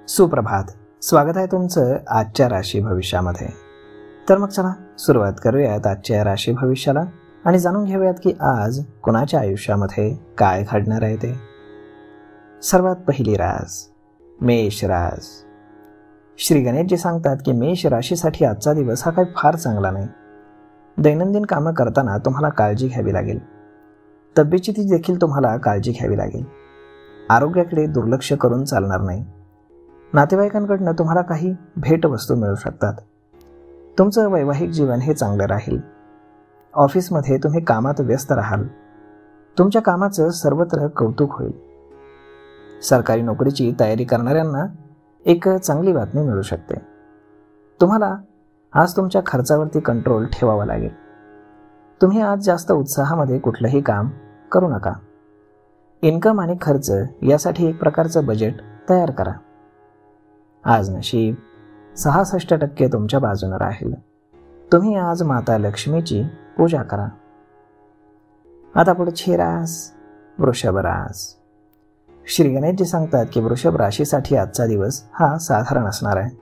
सुप्रभात. स्वागत आहे तुमचं आजच्या राशी भविष्यामध्ये. तर मग चला सुरुवात करूयात आजच्या राशी भविष्याला आणि जाणून घेऊयात की आज कोणाच्या आयुष्यामध्ये काय घडणार आहे ते. सर्वात पहिली रास मेष रास. श्री गणेशजी सांगतात की मेष राशीसाठी आजचा दिवस हा काही फार चांगला नाही. दैनंदिन कामं करताना तुम्हाला काळजी घ्यावी लागेल. तब्येतीची देखील तुम्हाला काळजी घ्यावी लागेल. आरोग्याकडे दुर्लक्ष करून चालणार नाही. नातेवाईकांकडनं तुम्हाला काही भेटवस्तू मिळू शकतात. तुमचं वैवाहिक जीवन हे चांगलं राहील. ऑफिसमध्ये तुम्ही कामात व्यस्त राहाल. तुमच्या कामाचं सर्वत्र कौतुक होईल. सरकारी नोकरीची तयारी करणाऱ्यांना एक चांगली बातमी मिळू शकते. तुम्हाला आज तुमच्या खर्चावरती कंट्रोल ठेवावा लागेल. तुम्ही आज जास्त उत्साहामध्ये कुठलंही काम करू नका. इन्कम आणि खर्च यासाठी एक प्रकारचं बजेट तयार करा. आज नशीब 66% तुमच्या बाजूने राहील. तुम्ही आज माता लक्ष्मीची पूजा करा. आता पुढची रास वृषभ रास. श्री गणेशजी सांगतात की वृषभ राशीसाठी आजचा दिवस हा साधारण असणार आहे.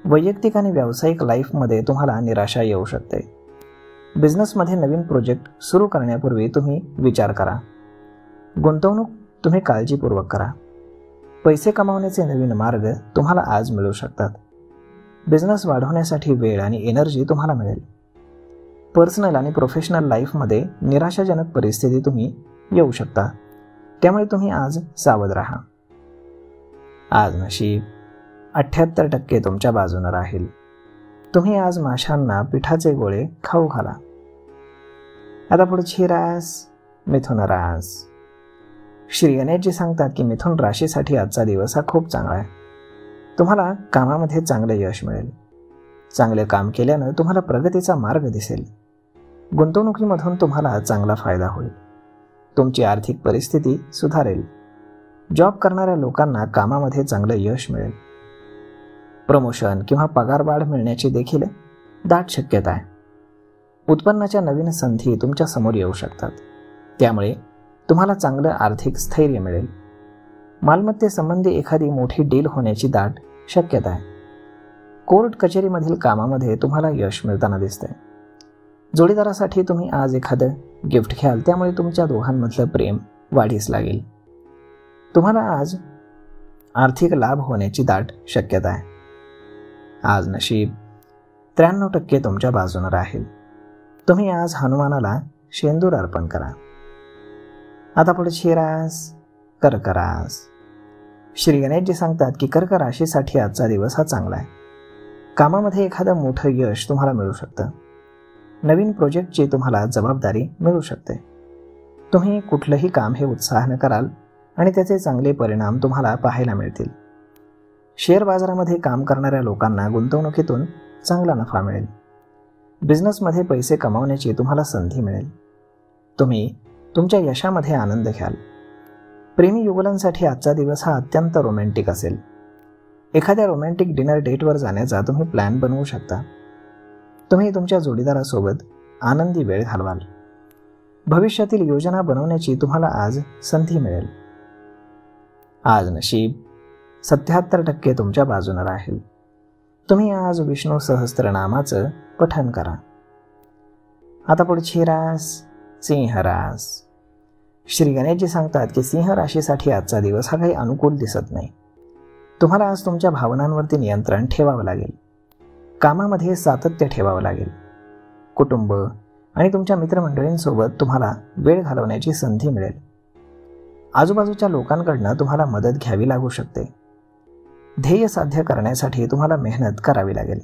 वैयक्तिक आणि व्यावसायिक लाईफमध्ये तुम्हाला निराशा येऊ शकते. बिझनेसमध्ये नवीन प्रोजेक्ट सुरू करण्यापूर्वी तुम्ही विचार करा. गुंतवणूक तुम्ही काळजीपूर्वक करा. पैसे कमावण्याचे नवीन मार्ग तुम्हाला आज मिळू शकतात. बिझनेस वाढवण्यासाठी वेळ आणि एनर्जी तुम्हाला मिळेल. पर्सनल आणि प्रोफेशनल लाईफमध्ये निराशाजनक परिस्थिती तुम्ही येऊ शकता. त्यामुळे तुम्ही आज सावध राहा. आज नशीब 78% तुमच्या बाजूने राहील. तुम्ही आज माशांना पिठाचे गोळे खाऊ घाला. आता पुढची रास मिथुन रास. श्री गणेशजी सांगतात की मिथुन राशीसाठी आजचा दिवस हा खूप चांगला आहे. तुम्हाला कामामध्ये चांगले यश मिळेल. चांगले काम केल्यानं तुम्हाला प्रगतीचा मार्ग दिसेल. गुंतवणुकीमधून तुम्हाला चांगला फायदा होईल. तुमची आर्थिक परिस्थिती सुधारेल. जॉब करणाऱ्या लोकांना कामामध्ये चांगलं यश मिळेल. प्रमोशन किंवा पगारवाढ मिळण्याची देखील दाट शक्यता आहे. उत्पन्नाच्या नवीन संधी तुमच्या समोर येऊ शकतात. त्यामुळे तुम्हाला चांगलं आर्थिक स्थैर्य मिळेल. मालमत्तेसंबंधी एखादी मोठी डील होण्याची दाट शक्यता आहे. कोर्ट कचेरीमधील कामामध्ये तुम्हाला यश मिळताना दिसतंय. जोडीदारासाठी तुम्ही आज एखादं गिफ्ट घ्याल. त्यामुळे तुमच्या दोघांमधलं प्रेम वाढीस लागेल. तुम्हाला आज आर्थिक लाभ होण्याची दाट शक्यता आहे. आज नशीब 93% तुमच्या बाजूने राहील. तुम्ही आज हनुमानाला शेंदूर अर्पण करा. आता पुढची रास कर्क रास. श्री गणेशजी सांगतात की कर्क राशीसाठी आजचा दिवस हा चांगला आहे. कामामध्ये एखादं मोठं यश तुम्हाला मिळू शकतं. नवीन प्रोजेक्टची तुम्हाला जबाबदारी मिळू शकते. तुम्ही कुठलंही काम हे उत्साहानं कराल आणि त्याचे चांगले परिणाम तुम्हाला पाहायला मिळतील. शेअर बाजारामध्ये काम करणाऱ्या लोकांना गुंतवणुकीतून चांगला नफा मिळेल. बिझनेसमध्ये पैसे कमावण्याची तुम्हाला संधी मिळेल. तुम्ही तुमच्या यशामध्ये आनंद घ्याल. प्रेमी युगलांसाठी आजचा दिवस हा अत्यंत रोमॅन्टिक असेल. एखाद्या रोमॅन्टिक डिनर डेटवर जाण्याचा तुम्ही प्लॅन बनवू शकता. तुम्ही तुमच्या जोडीदारासोबत आनंदी वेळ घालवाल. भविष्यातील योजना बनवण्याची तुम्हाला आज संधी मिळेल. आज नशीब 77% तुमच्या बाजूने राहील. तुम्ही आज विष्णू सहस्त्रनामाचं पठण करा. आता पुढची रास सिंह रास. श्री गणेशजी सांगतात की सिंह राशीसाठी आजचा दिवस हा काही अनुकूल दिसत नाही. तुम्हाला आज तुमच्या भावनांवरती नियंत्रण ठेवावं लागेल. कामामध्ये सातत्य ठेवावं लागेल. कुटुंब आणि तुमच्या मित्रमंडळींसोबत तुम्हाला वेळ घालवण्याची संधी मिळेल. आजूबाजूच्या लोकांकडनं तुम्हाला मदत घ्यावी लागू शकते. ध्येय साध्य करण्यासाठी तुम्हाला मेहनत करावी लागेल.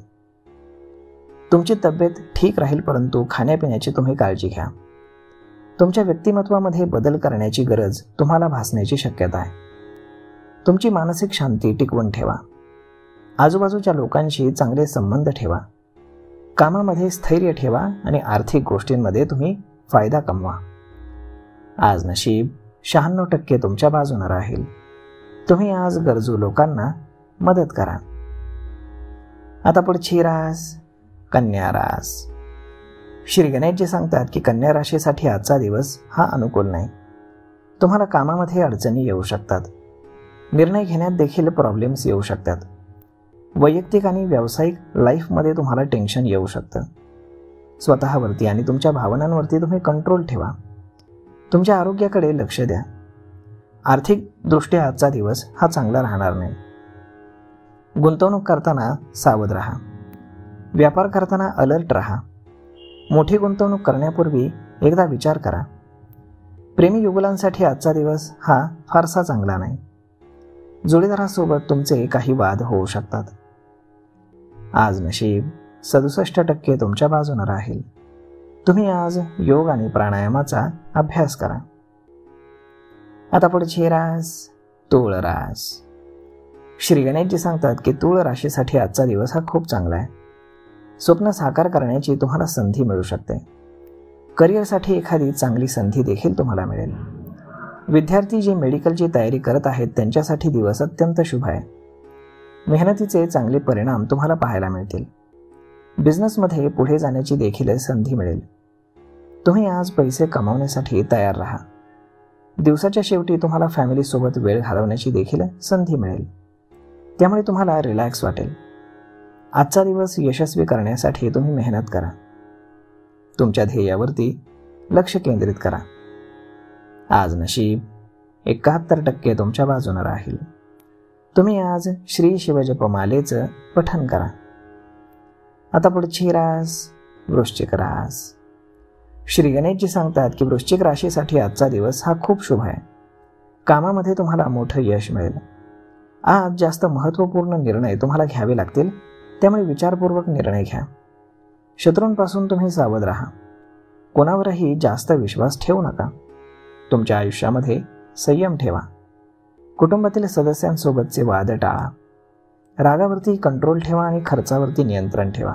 तुमची तब्येत ठीक राहील, परंतु खाण्यापिण्याची तुम्ही काळजी घ्या. तुमच्या व्यक्तिमत्वामध्ये बदल करण्याची गरज तुम्हाला भासण्याची शक्यता आहे. तुमची मानसिक शांती टिकवून ठेवा. आजूबाजूच्या लोकांशी चांगले संबंध ठेवा. कामामध्ये स्थैर्य ठेवा आणि आर्थिक गोष्टींमध्ये तुम्ही फायदा कमवा. आज नशीब 96% तुमच्या बाजूने राहील. तुम्ही आज गरजू लोकांना मदत करा. आता पुढची रास कन्या रास. श्री गणेशजी सांगतात की कन्या राशीसाठी आजचा दिवस हा अनुकूल नाही. तुम्हाला कामामध्ये अडचणी येऊ शकतात. निर्णय घेण्यात देखील प्रॉब्लेम्स येऊ शकतात. वैयक्तिक आणि व्यावसायिक लाईफमध्ये तुम्हाला टेन्शन येऊ शकतं. स्वतःवरती आणि तुमच्या भावनांवरती तुम्ही कंट्रोल ठेवा. तुमच्या आरोग्याकडे लक्ष द्या. आर्थिकदृष्ट्या आजचा दिवस हा चांगला राहणार नाही. गुंतवणूक करताना सावध राहा. व्यापार करताना अलर्ट राहा. मोठी गुंतवणूक करण्यापूर्वी एकदा विचार करा. प्रेमी युगुलांसाठी आजचा दिवस हा फारसा चांगला नाही. जोडीदारासोबत तुमचे काही वाद होऊ शकतात. आज नशीब 67% तुमच्या बाजूने राहील. तुम्ही आज योग आणि प्राणायामाचा अभ्यास करा. आता पुढची रास तुळ रास. श्री गणेशजी सांगतात की तुळ राशीसाठी आजचा दिवस हा खूप चांगला आहे. स्वप्न साकार करण्याची तुम्हाला संधी मिळू शकते. करिअरसाठी एखादी चांगली संधी देखील तुम्हाला मिळेल. विद्यार्थी जे मेडिकलची तयारी करत आहेत त्यांच्यासाठी दिवस अत्यंत शुभ आहे. मेहनतीचे चांगले परिणाम तुम्हाला पाहायला मिळतील. बिझनेसमध्ये पुढे जाण्याची देखील संधी मिळेल. तुम्ही आज पैसे कमावण्यासाठी तयार राहा. दिवसाच्या शेवटी तुम्हाला फॅमिलीसोबत वेळ घालवण्याची देखील संधी मिळेल. त्यामुळे तुम्हाला रिलॅक्स वाटेल. आजचा दिवस यशस्वी करण्यासाठी तुम्ही मेहनत करा. तुमच्या ध्येयावरती लक्ष केंद्रित करा. आज नशीब 71% तुमच्या बाजूने राहील. तुम्ही आज श्री शिवजपमालेचं पठण करा. आता पुढची रास वृश्चिक रास. श्री गणेशजी सांगतात की वृश्चिक राशीसाठी आजचा दिवस हा खूप शुभ आहे. कामामध्ये तुम्हाला मोठं यश मिळेल. आज जास्त महत्त्वपूर्ण निर्णय तुम्हाला घ्यावे लागतील. त्यामुळे विचारपूर्वक निर्णय घ्या. शत्रूंपासून तुम्ही सावध राहा. कोणावरही जास्त विश्वास ठेवू नका. तुमच्या आयुष्यामध्ये संयम ठेवा. कुटुंबातील सदस्यांसोबतचे वाद टाळा. रागावरती कंट्रोल ठेवा आणि खर्चावरती नियंत्रण ठेवा.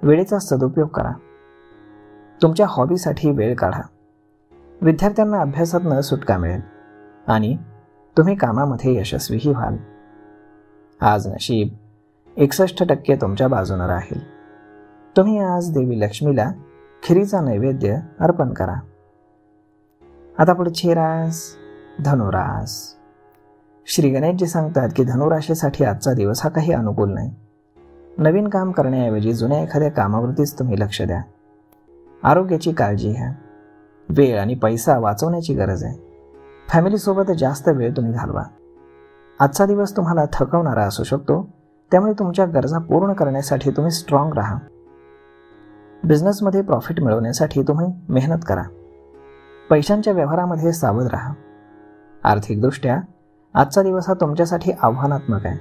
वेळेचा सदुपयोग करा. तुमच्या हॉबीसाठी वेळ काढा. विद्यार्थ्यांना अभ्यासातनं सुटका मिळेल आणि तुम्ही कामामध्ये यशस्वीही व्हाल. आज नशीब 61% तुमच्या बाजूने राहील. तुम्ही आज देवी लक्ष्मीला खिरीचा नैवेद्य अर्पण करा. आता पुढची रास धनुरास. श्री गणेशजी सांगतात की धनुराशीसाठी आजचा दिवस हा काही अनुकूल नाही. नवीन काम करण्याऐवजी जुन्या एखाद्या कामावरतीच तुम्ही लक्ष द्या. आरोग्याची काळजी घ्या. वेळ आणि पैसा वाचवण्याची गरज आहे. फॅमिलीसोबत जास्त वेळ तुम्ही घालवा. आजचा दिवस तुम्हाला थकवणारा असू शकतो. त्यामुळे तुमच्या गरजा पूर्ण करण्यासाठी तुम्ही स्ट्रॉंग राहा. बिझनेसमध्ये प्रॉफिट मिळवण्यासाठी तुम्ही मेहनत करा. पैशांच्या व्यवहारामध्ये सावध राहा. आर्थिकदृष्ट्या आजचा दिवस हा तुमच्यासाठी आव्हानात्मक आहे.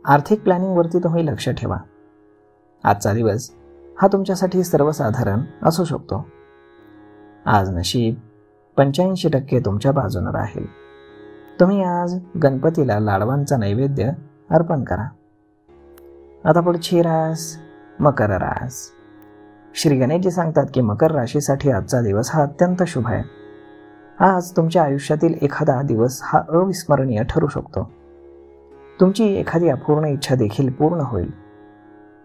आर्थिक प्लॅनिंगवरती तुम्ही लक्ष ठेवा. आजचा दिवस हा तुमच्यासाठी सर्वसाधारण असू शकतो. आज नशीब 85% तुमच्या बाजूने राहील. तुम्ही आज गणपतीला लाडवांचा नैवेद्य अर्पण करा. आता पुढची रास मकर रास. श्री गणेशजी सांगतात की मकर राशीसाठी आजचा दिवस हा अत्यंत शुभ आहे. आज तुमच्या आयुष्यातील एखादा दिवस हा अविस्मरणीय ठरू शकतो. तुमची एखादी अपूर्ण इच्छा देखील पूर्ण होईल.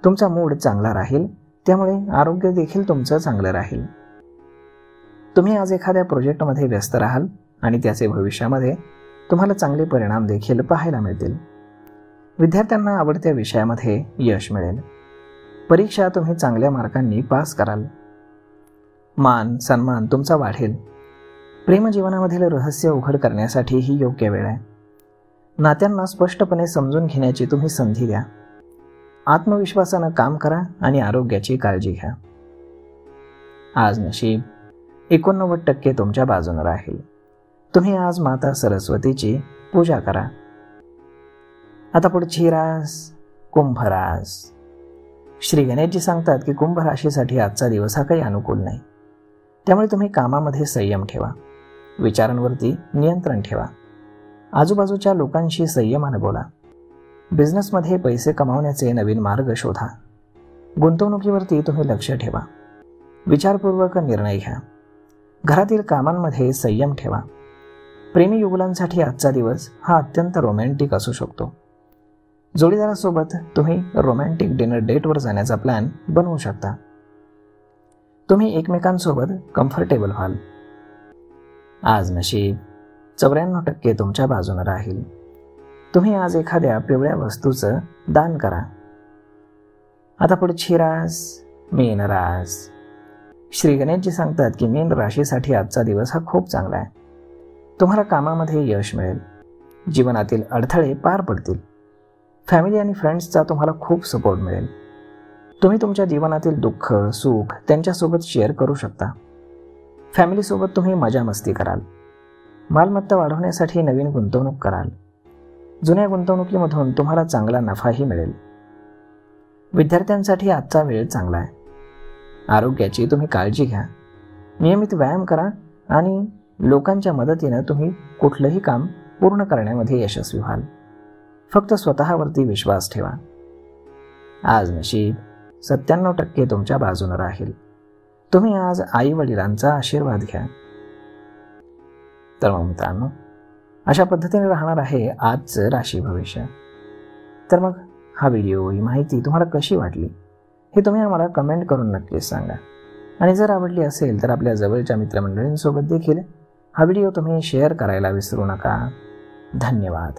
तुमचा मूड चांगला राहील. त्यामुळे आरोग्य देखील तुमचं चांगलं राहील. तुम्ही आज एखाद्या प्रोजेक्टमध्ये व्यस्त राहाल आणि त्याचे भविष्यामध्ये तुम्हाला चांगले परिणाम देखील पाहायला मिळतील. विद्यार्थ्यांना आवडत्या विषयामध्ये यश मिळेल. परीक्षा तुम्ही चांगल्या मार्कांनी पास कराल. मान सन्मान तुमचा वाढेल. प्रेमजीवनामधील रहस्य उघड करण्यासाठी ही योग्य वेळ आहे. नात्यांना स्पष्टपणे समजून घेण्याची तुम्ही संधी द्या. आत्मविश्वासानं काम करा आणि आरोग्याची काळजी घ्या. आज नशीब 89% तुमच्या बाजूने राहील. तुम्ही आज माता सरस्वतीची पूजा करा. आता पुढची रास कुंभ रास. श्री गणेशजी सांगतात की कुंभ राशीसाठी आजचा दिवस हा काही अनुकूल नाही. त्यामुळे तुम्ही कामामध्ये संयम ठेवा. विचारांवरती नियंत्रण ठेवा. आजूबाजूच्या लोकांशी संयमाने बोला. बिझनेसमध्ये पैसे कमावण्याचे नवीन मार्ग शोधा. गुंतवणुकीवरती तुम्ही लक्ष ठेवा. विचारपूर्वक निर्णय घ्या. घरातील कामांमध्ये संयम ठेवा. प्रेमी युगुलांसाठी आजचा दिवस हा अत्यंत रोमॅन्टिक असू शकतो. जोडीदारासोबत तुम्ही रोमॅन्टिक डिनर डेटवर जाण्याचा प्लॅन बनवू शकता. तुम्ही एकमेकांसोबत कम्फर्टेबल व्हाल. आज नशीब 94% तुमच्या बाजूने राहील. तुम्ही आज एखाद्या पिवळ्या वस्तूचं दान करा. आता पुढची रास मीन रास. श्री गणेशजी सांगतात की मीन राशीसाठी आजचा दिवस हा खूप चांगला आहे. तुम्हाला कामामध्ये यश मिळेल, जीवनातील अडथळे पार पडतील, फॅमिली आणि फ्रेंड्सचा तुम्हाला खूप सपोर्ट मिळेल. तुम्ही तुमच्या जीवनातील दुःख सुख त्यांच्यासोबत शेअर करू शकता. फॅमिलीसोबत तुम्ही मजा मस्ती कराल. मालमत्ता वाढवण्यासाठी नवीन गुंतवणूक कराल. जुन्या गुंतवणुकीमधून तुम्हाला चांगला नफाही मिळेल. विद्यार्थ्यांसाठी आजचा वेळ चांगला आहे. आरोग्याची तुम्ही काळजी घ्या. नियमित व्यायाम करा आणि लोकांच्या मदतीनं तुम्ही कुठलंही काम पूर्ण करण्यामध्ये यशस्वी व्हाल. फक्त स्वतःवरती विश्वास ठेवा. आज नशीब 97% तुमच्या बाजूने राहील. तुम्ही आज आई वडिलांचा आशीर्वाद घ्या. तर मग मित्रांनो, अशा पद्धतीने राहणार आहे आजचं राशी भविष्य. तर मग हा व्हिडिओ, ही माहिती तुम्हाला कशी वाटली हे तुम्ही आम्हाला कमेंट करून नक्कीच सांगा. आणि जर आवडली असेल तर आपल्या जवळच्या मित्रमंडळींसोबत देखील हा व्हिडिओ तुम्ही शेअर करायला विसरू नका. धन्यवाद.